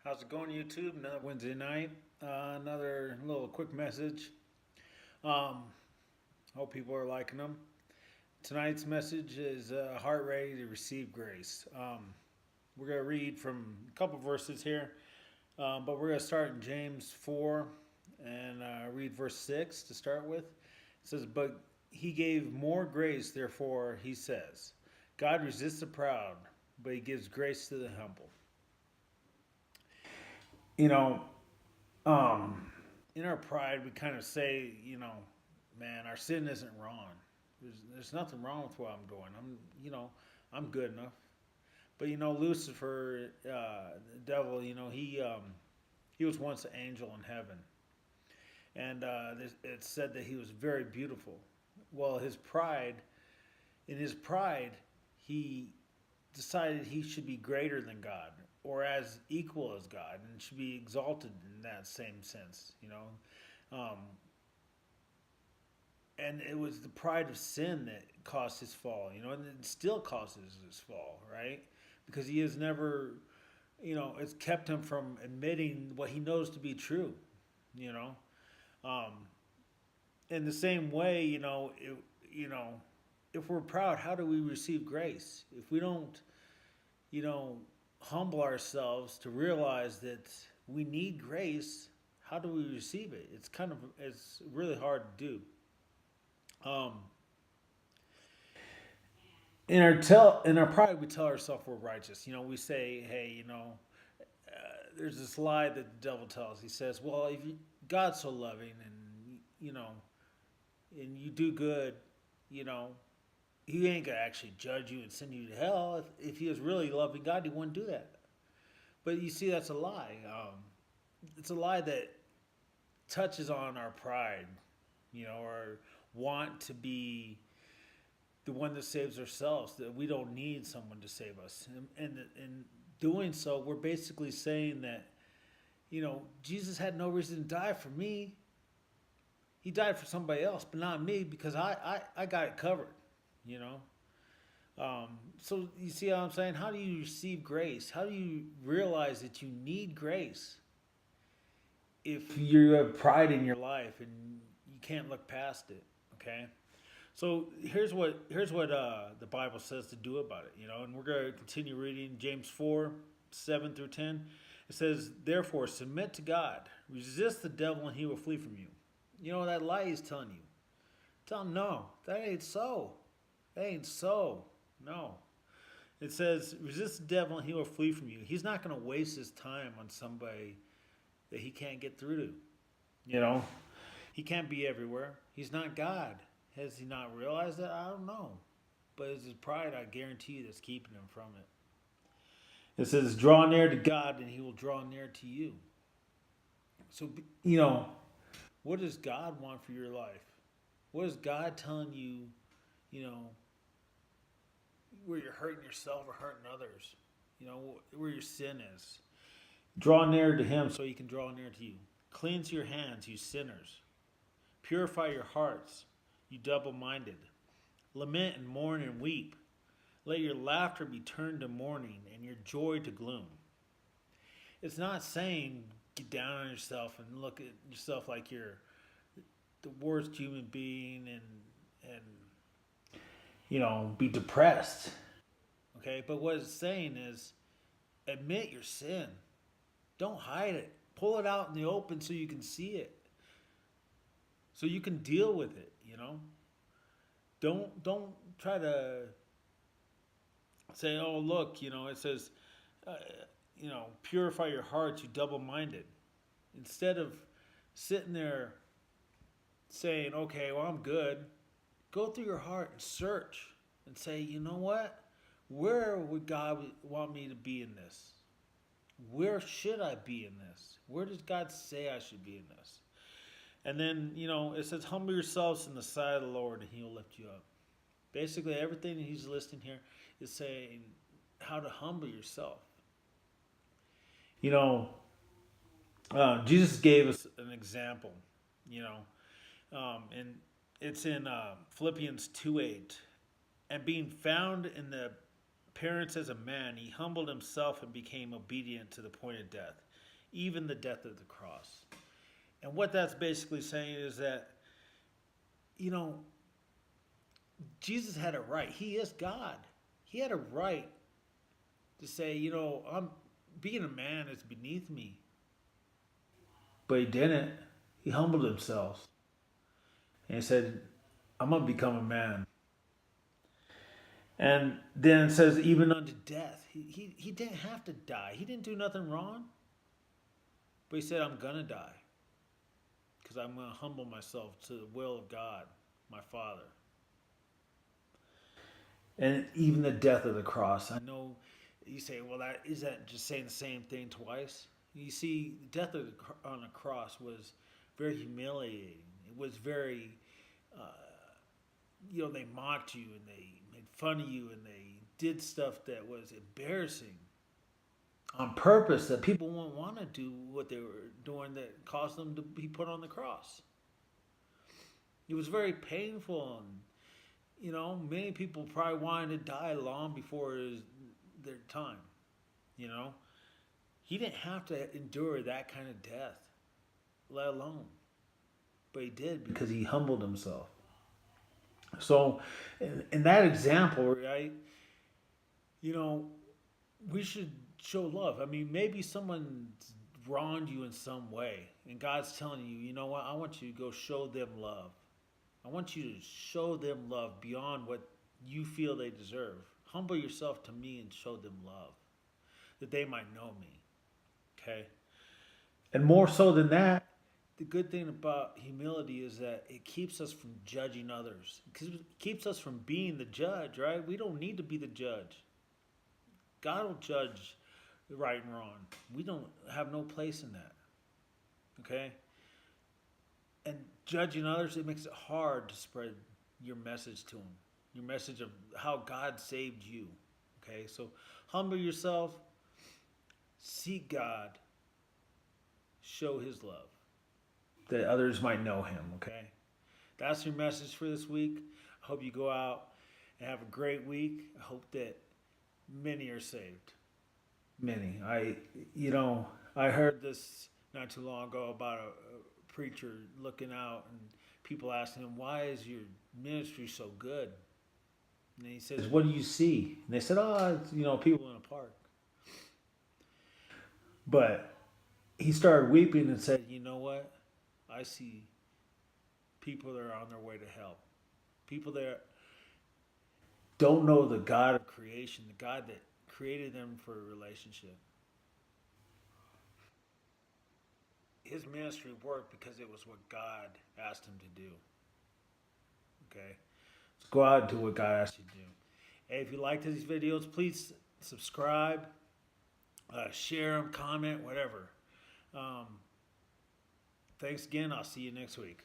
How's it going, YouTube? Another Wednesday night. Another little quick message. Um, Hope people are liking them. Tonight's message is heart ready to receive grace. We're going to read from a couple verses here, but we're going to start in James 4 and read verse 6 to start with. It says, "But he gave more grace, therefore, he says, God resists the proud, but he gives grace to the humble." You know, um, in our pride, we kind of say, man, our sin isn't wrong. There's nothing wrong with what I'm doing. I'm good enough. But Lucifer, the devil, he was once an angel in heaven, and it's said that he was very beautiful. Well, in his pride, he decided he should be greater than God or as equal as God and should be exalted in that same sense, And it was the pride of sin that caused his fall, and it still causes his fall, right? Because he has never, it's kept him from admitting what he knows to be true, you know. Um, in the same way, if we're proud, how do we receive grace? If we don't, you know, humble ourselves to realize that we need grace, how do we receive it? It's really hard to do. Um, in our pride, we tell ourselves we're righteous. We say, hey, there's this lie that the devil tells. He says, well, if God's so loving and and you do good, you know, he ain't gonna actually judge you and send you to hell. If he was really loving God, he wouldn't do that. But you see, that's a lie. It's a lie that touches on our pride, or want to be the one that saves ourselves. That we don't need someone to save us, and in doing so, we're basically saying that Jesus had no reason to die for me. He died for somebody else, but not me because I got it covered. You know. So you see how I'm saying? How do you receive grace? How do you realize that you need grace if you have pride in your life and you can't look past it? Okay. So here's what the Bible says to do about it. And we're going to continue reading James 4:7-10. It says, "Therefore, submit to God, resist the devil, and he will flee from you." That lie he's telling you. Tell him no, that ain't so. That ain't so. No. It says, resist the devil and he will flee from you. He's not going to waste his time on somebody that he can't get through to. You know, he can't be everywhere. He's not God. Has he not realized that? I don't know. But it's his pride, I guarantee you, that's keeping him from it. It says, draw near to God and he will draw near to you. So, what does God want for your life? What is God telling you, where you're hurting yourself or hurting others? Where your sin is. Draw near to him so he can draw near to you. Cleanse your hands, you sinners. Purify your hearts, you double-minded. Lament and mourn and weep. Let your laughter be turned to mourning and your joy to gloom. It's not saying get down on yourself and look at yourself like you're the worst human being and be depressed. Okay, but what it's saying is admit your sin. Don't hide it. Pull it out in the open so you can see it. So you can deal with it, Don't try to say, oh, look, it says, purify your hearts, you double-minded. Instead of sitting there saying, okay, well, I'm good, go through your heart and search and say, you know what? Where would God want me to be in this? Where should I be in this? Where does God say I should be in this? And then, it says, humble yourselves in the sight of the Lord and he will lift you up. Basically, everything that he's listing here is saying how to humble yourself. Jesus gave us an example, and it's in Philippians 2:8. And being found in the appearance as a man, he humbled himself and became obedient to the point of death, even the death of the cross. And what that's basically saying is that, you know, Jesus had a right. He is God. He had a right to say, you know, I'm being a man is beneath me. But he didn't. He humbled himself. And he said, I'm going to become a man. And then it says, even unto death. He didn't have to die. He didn't do nothing wrong. But he said, I'm going to die. Because I'm going to humble myself to the will of God, my Father. And even the death of the cross. I know you say, well, is that just saying the same thing twice? You see, the death on the cross was very humiliating. It was very, they mocked you and they made fun of you and they did stuff that was embarrassing on purpose that people won't want to do what they were doing that caused them to be put on the cross. It was very painful and, many people probably wanted to die long before it was their time, He didn't have to endure that kind of death, let alone. But he did because he humbled himself. So, in that example, right, we should show love. I mean, maybe someone's wronged you in some way, and God's telling you, you know what, I want you to go show them love. I want you to show them love beyond what you feel they deserve. Humble yourself to me and show them love, that they might know me. Okay? And more so than that, the good thing about humility is that it keeps us from judging others. It keeps us from being the judge, right? We don't need to be the judge. God will judge the right and wrong. We don't have no place in that. Okay? And judging others, it makes it hard to spread your message to them. Your message of how God saved you. Okay? So humble yourself. Seek God. Show his love, that others might know him, okay? That's your message for this week. I hope you go out and have a great week. I hope that many are saved. Many. I heard this not too long ago about a preacher looking out and people asking him, why is your ministry so good? And he says, what do you see? And they said, it's, people in a park. But he started weeping and said, you know what? I see people that are on their way to hell. People that don't know the God of creation, the God that created them for a relationship. His ministry worked because it was what God asked him to do. Okay? So go out and do what God asked you to do. Hey, if you liked these videos, please subscribe, share them, comment, whatever. Thanks again. I'll see you next week.